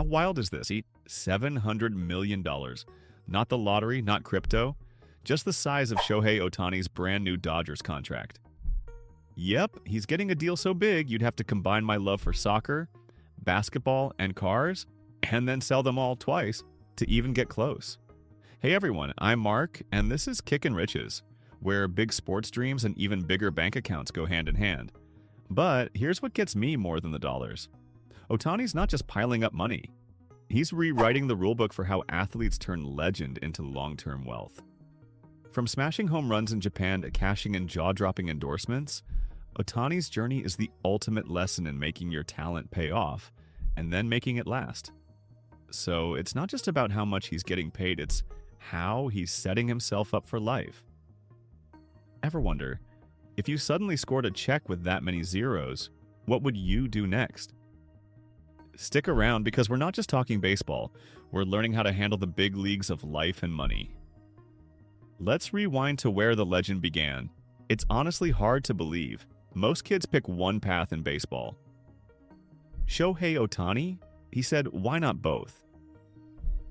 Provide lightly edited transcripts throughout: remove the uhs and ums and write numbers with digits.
How wild is this? $700 million. Not the lottery, not crypto, just the size of Shohei Ohtani's brand new Dodgers contract. Yep, he's getting a deal so big you'd have to combine my love for soccer, basketball, and cars, and then sell them all twice to even get close. Hey everyone, I'm Mark, and this is Kickin Riches, where big sports dreams and even bigger bank accounts go hand in hand. But here's what gets me more than the dollars. Ohtani's not just piling up money. He's rewriting the rulebook for how athletes turn legend into long-term wealth. From smashing home runs in Japan to cashing in jaw-dropping endorsements, Ohtani's journey is the ultimate lesson in making your talent pay off and then making it last. So it's not just about how much he's getting paid, it's how he's setting himself up for life. Ever wonder, if you suddenly scored a check with that many zeros, what would you do next? Stick around because we're not just talking baseball, we're learning how to handle the big leagues of life and money. Let's rewind to where the legend began. It's honestly hard to believe. Most kids pick one path in baseball. Shohei Ohtani? He said, why not both?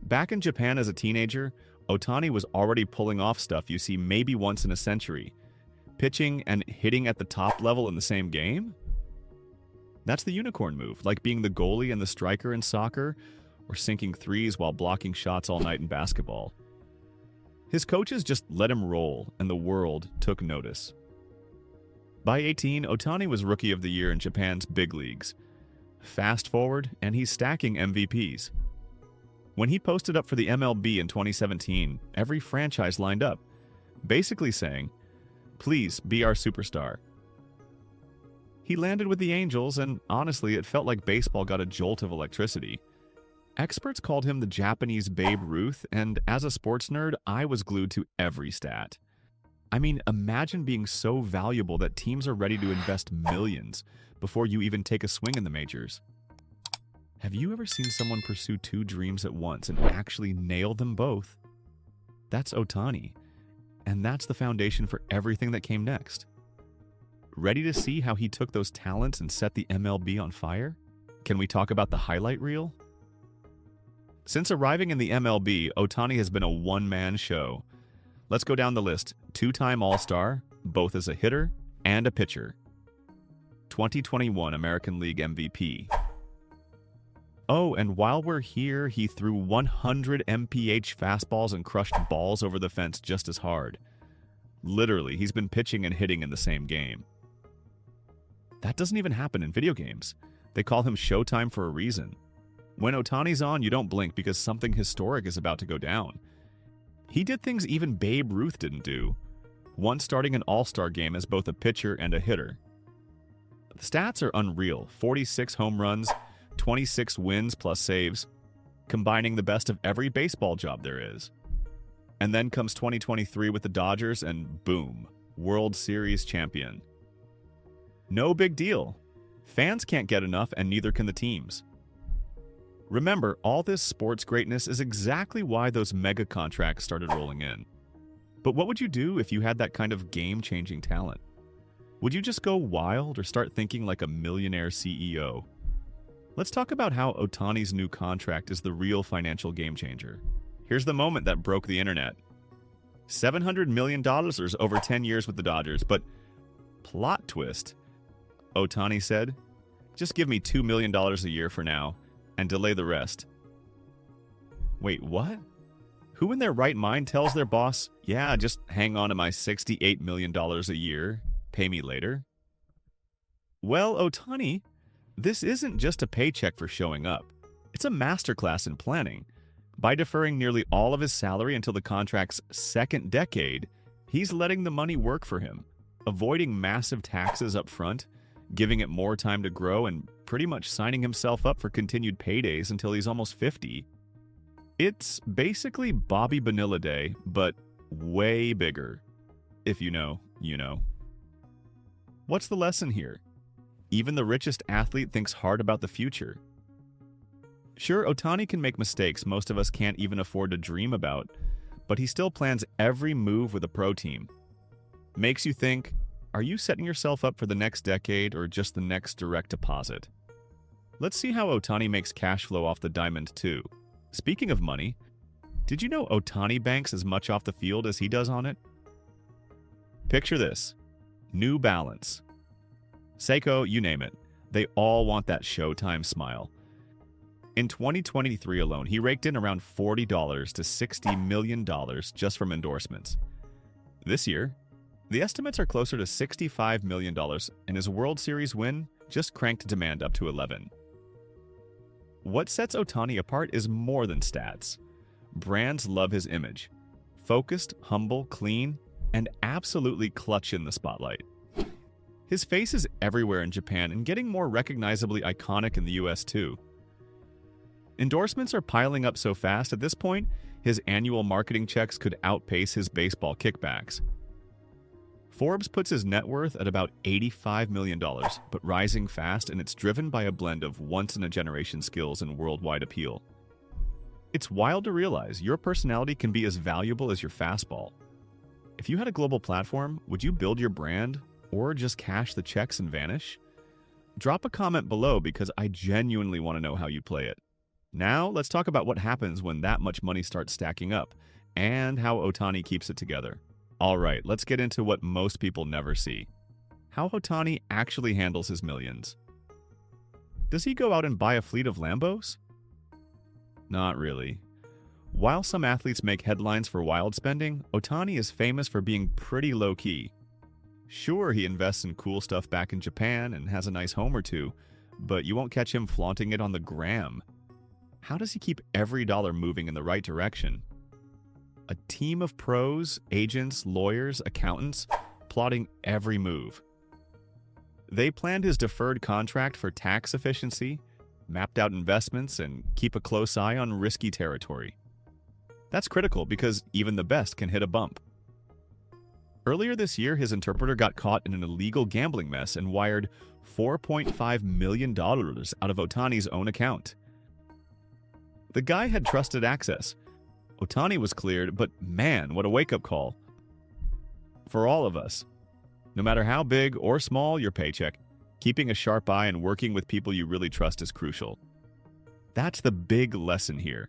Back in Japan as a teenager, Ohtani was already pulling off stuff you see maybe once in a century. Pitching and hitting at the top level in the same game? That's the unicorn move, like being the goalie and the striker in soccer, or sinking threes while blocking shots all night in basketball. His coaches just let him roll, and the world took notice. By 18, Ohtani was Rookie of the Year in Japan's big leagues. Fast forward, and he's stacking MVPs. When he posted up for the MLB in 2017, every franchise lined up, basically saying, "Please be our superstar." He landed with the Angels, and honestly, it felt like baseball got a jolt of electricity. Experts called him the Japanese Babe Ruth, and as a sports nerd, I was glued to every stat. I mean, imagine being so valuable that teams are ready to invest millions before you even take a swing in the majors. Have you ever seen someone pursue two dreams at once and actually nail them both? That's Ohtani, and that's the foundation for everything that came next. Ready to see how he took those talents and set the MLB on fire? Can we talk about the highlight reel? Since arriving in the MLB, Ohtani has been a one-man show. Let's go down the list. Two-time All-Star, both as a hitter and a pitcher. 2021 American League MVP. Oh, and while we're here, he threw 100 mph fastballs and crushed balls over the fence just as hard. Literally, he's been pitching and hitting in the same game. That doesn't even happen in video games. They call him Showtime for a reason. When Ohtani's on, you don't blink because something historic is about to go down. He did things even Babe Ruth didn't do, once starting an all-star game as both a pitcher and a hitter. The stats are unreal. 46 home runs, 26 wins plus saves, combining the best of every baseball job there is. And then comes 2023 with the Dodgers and boom, World Series champion. No big deal. Fans can't get enough and neither can the teams. Remember, all this sports greatness is exactly why those mega contracts started rolling in. But what would you do if you had that kind of game-changing talent? Would you just go wild or start thinking like a millionaire CEO? Let's talk about how Ohtani's new contract is the real financial game changer. Here's the moment that broke the internet. $700 million over 10 years with the Dodgers, but plot twist. Ohtani said, "Just give me $2 million a year for now and delay the rest." Wait, what? Who in their right mind tells their boss, "Yeah, just hang on to my $68 million a year, pay me later"? Well, Ohtani, this isn't just a paycheck for showing up. It's a masterclass in planning. By deferring nearly all of his salary until the contract's second decade, he's letting the money work for him, avoiding massive taxes up front, giving it more time to grow, and pretty much signing himself up for continued paydays until he's almost 50. It's basically Bobby Bonilla Day, but way bigger. If you know, you know. What's the lesson here? Even the richest athlete thinks hard about the future. Sure, Ohtani can make mistakes most of us can't even afford to dream about, but he still plans every move with a pro team. Makes you think, are you setting yourself up for the next decade or just the next direct deposit? Let's see how Ohtani makes cash flow off the diamond too. Speaking of money, did you know Ohtani banks as much off the field as he does on it? Picture this. New Balance, Seiko, you name it. They all want that Showtime smile. In 2023 alone, he raked in around $40 to $60 million just from endorsements. This year, the estimates are closer to $65 million, and his World Series win just cranked demand up to 11. What sets Ohtani apart is more than stats. Brands love his image. Focused, humble, clean, and absolutely clutch in the spotlight. His face is everywhere in Japan and getting more recognizably iconic in the US too. Endorsements are piling up so fast at this point, his annual marketing checks could outpace his baseball kickbacks. Forbes puts his net worth at about $85 million, but rising fast, and it's driven by a blend of once-in-a-generation skills and worldwide appeal. It's wild to realize your personality can be as valuable as your fastball. If you had a global platform, would you build your brand or just cash the checks and vanish? Drop a comment below because I genuinely want to know how you play it. Now, let's talk about what happens when that much money starts stacking up and how Ohtani keeps it together. All right, let's get into what most people never see. How Ohtani actually handles his millions. Does he go out and buy a fleet of Lambos? Not really. While some athletes make headlines for wild spending, Ohtani is famous for being pretty low-key. Sure, he invests in cool stuff back in Japan and has a nice home or two, but you won't catch him flaunting it on the gram. How does he keep every dollar moving in the right direction? A team of pros, agents, lawyers, accountants, plotting every move. They planned his deferred contract for tax efficiency, mapped out investments, and keep a close eye on risky territory. That's critical because even the best can hit a bump. Earlier this year, his interpreter got caught in an illegal gambling mess and wired $4.5 million out of Ohtani's own account. The guy had trusted access. Ohtani was cleared, but man, what a wake-up call. For all of us, no matter how big or small your paycheck, keeping a sharp eye and working with people you really trust is crucial. That's the big lesson here.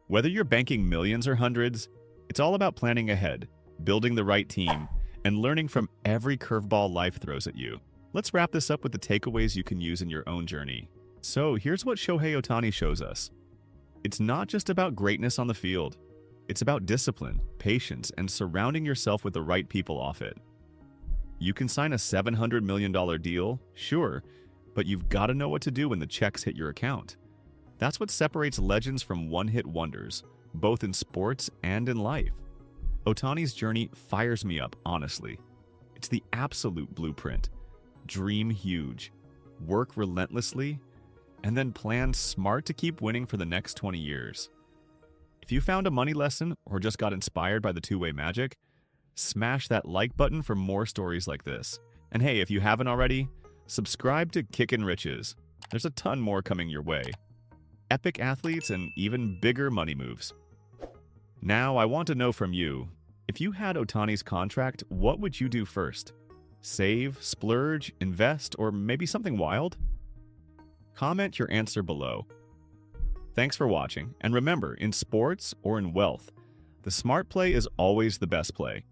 Whether you're banking millions or hundreds, it's all about planning ahead, building the right team, and learning from every curveball life throws at you. Let's wrap this up with the takeaways you can use in your own journey. So here's what Shohei Ohtani shows us. It's not just about greatness on the field. It's about discipline, patience, and surrounding yourself with the right people off it. You can sign a $700 million deal, sure, but you've got to know what to do when the checks hit your account. That's what separates legends from one-hit wonders, both in sports and in life. Ohtani's journey fires me up, honestly. It's the absolute blueprint. Dream huge, work relentlessly, and then plan smart to keep winning for the next 20 years. If you found a money lesson or just got inspired by the two-way magic, smash that like button for more stories like this. And hey, if you haven't already, subscribe to Kickin Riches. There's a ton more coming your way. Epic athletes and even bigger money moves. Now, I want to know from you, if you had Ohtani's contract, what would you do first? Save, splurge, invest, or maybe something wild? Comment your answer below. Thanks for watching, and remember, in sports or in wealth, the smart play is always the best play.